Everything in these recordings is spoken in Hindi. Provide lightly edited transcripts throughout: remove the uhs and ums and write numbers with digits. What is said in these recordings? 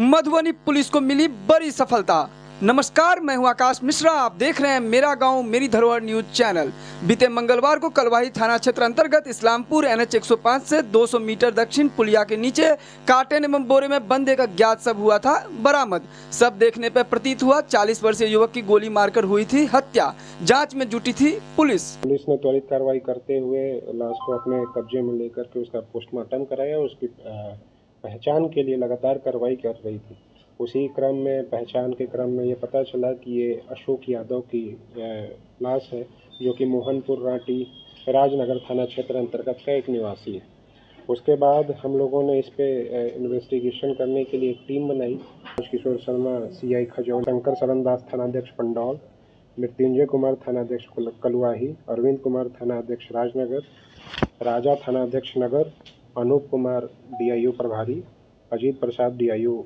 मधुबनी पुलिस को मिली बड़ी सफलता। नमस्कार, मैं हूं आकाश मिश्रा। आप देख रहे हैं मेरा गांव मेरी धरोहर न्यूज चैनल। बीते मंगलवार को कलवाही थाना क्षेत्र अंतर्गत इस्लामपुर NH 105 से 200 मीटर दक्षिण पुलिया के नीचे कार्टन एवं बोरे में बंद एक अज्ञात शव हुआ था बरामद। शव देखने पर प्रतीत हुआ 40 वर्षीय युवक की गोली मारकर हुई थी हत्या। जाँच में जुटी थी पुलिस ने त्वरित कार्रवाई करते हुए लाश को अपने कब्जे में लेकर के उसका पोस्टमार्टम कराया। उसकी पहचान के लिए लगातार कार्रवाई कर रही थी। उसी क्रम में पहचान के क्रम में ये पता चला कि ये अशोक यादव की लाश है, जो कि मोहनपुर राटी राजनगर थाना क्षेत्र अंतर्गत का एक निवासी है। उसके बाद हम लोगों ने इस पे इन्वेस्टिगेशन करने के लिए एक टीम बनाई। किशोर शर्मा CI खजौल, शंकर सरनदास थानाध्यक्ष पंडौल, मृत्युंजय कुमार थानाध्यक्ष कलवाही, अरविंद कुमार थानाध्यक्ष राजनगर, राजा थानाध्यक्ष नगर, अनूप कुमार DIO प्रभारी, अजीत प्रसाद DIO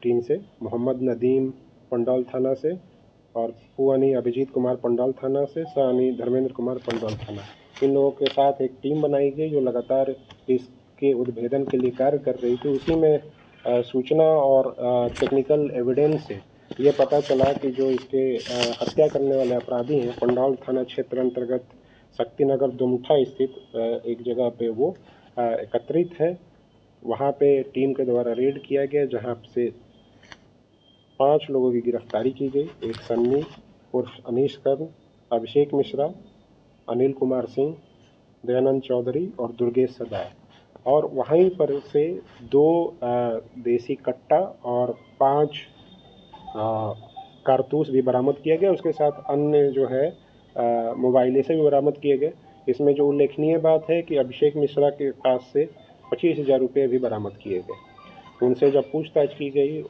टीम से, मोहम्मद नदीम पंडौल थाना से और पुआनी अभिजीत कुमार पंडौल थाना से, सानी धर्मेंद्र कुमार पंडौल थाना। इन लोगों के साथ एक टीम बनाई गई जो लगातार इसके उद्भेदन के लिए कार्य कर रही थी। उसी में सूचना और टेक्निकल एविडेंस से ये पता चला कि जो इसके हत्या करने वाले अपराधी हैं, पंडौल थाना क्षेत्र अंतर्गत शक्तिनगर दुमठा स्थित एक जगह पे वो एकत्रित है। वहाँ पे टीम के द्वारा रेड किया गया, जहाँ से 5 लोगों की गिरफ्तारी की गई। एक सन्नी उर्फ अनीश कर्ण, अभिषेक मिश्रा, अनिल कुमार सिंह, दयानंद चौधरी और दुर्गेश सदाय। और वहीं पर से 2 देसी कट्टा और 5 कारतूस भी बरामद किया गया। उसके साथ अन्य जो है मोबाइल से भी बरामद किए गए। इसमें जो उल्लेखनीय बात है कि अभिषेक मिश्रा के पास से 25,000 रुपये भी बरामद किए गए। उनसे जब पूछताछ की गई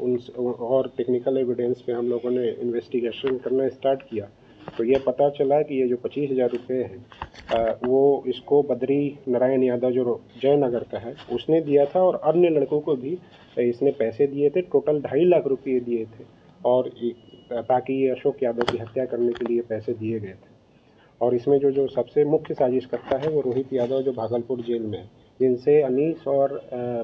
और टेक्निकल एविडेंस पे हम लोगों ने इन्वेस्टिगेशन करना स्टार्ट किया, तो ये पता चला कि ये जो 25,000 रुपये हैं वो इसको बद्री नारायण यादव जो जयनगर का है उसने दिया था, और अन्य लड़कों को भी इसने पैसे दिए थे। टोटल 2.5 लाख रुपये दिए थे, और ताकि ये अशोक यादव की हत्या करने के लिए पैसे दिए गए थे। और इसमें जो सबसे मुख्य साजिशकर्ता है वो रोहित यादव, जो भागलपुर जेल में है, जिनसे अनीस और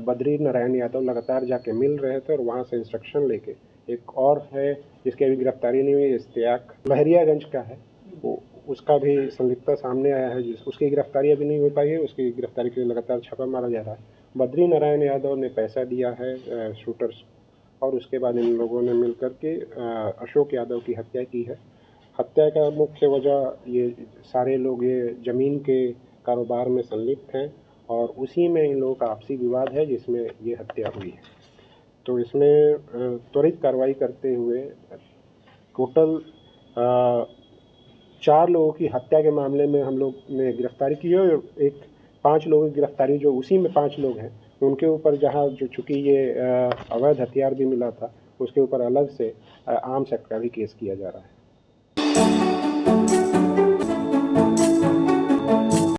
बद्री नारायण यादव लगातार जाके मिल रहे थे और वहाँ से इंस्ट्रक्शन लेके। एक और है जिसकी अभी गिरफ्तारी नहीं हुई, इश्तियाक लहरियागंज का है, वो उसका भी संलिप्तता सामने आया है। उसकी गिरफ्तारी अभी नहीं हो पाई है। उसकी गिरफ्तारी के लिए लगातार छापा मारा जा रहा है। बद्री नारायण यादव ने पैसा दिया है शूटर्स, और उसके बाद इन लोगों ने मिल करके अशोक यादव की हत्या की है। हत्या का मुख्य वजह ये सारे लोग ये ज़मीन के कारोबार में संलिप्त हैं, और उसी में इन लोगों का आपसी विवाद है जिसमें ये हत्या हुई है। तो इसमें त्वरित कार्रवाई करते हुए टोटल 4 लोगों की हत्या के मामले में हम लोग ने गिरफ्तारी की है, और 5 लोगों की गिरफ्तारी जो उसी में 5 लोग हैं उनके ऊपर, जहां जो चूँकि ये अवैध हथियार भी मिला था, उसके ऊपर अलग से आर्म्स एक्ट का भी केस किया जा रहा है।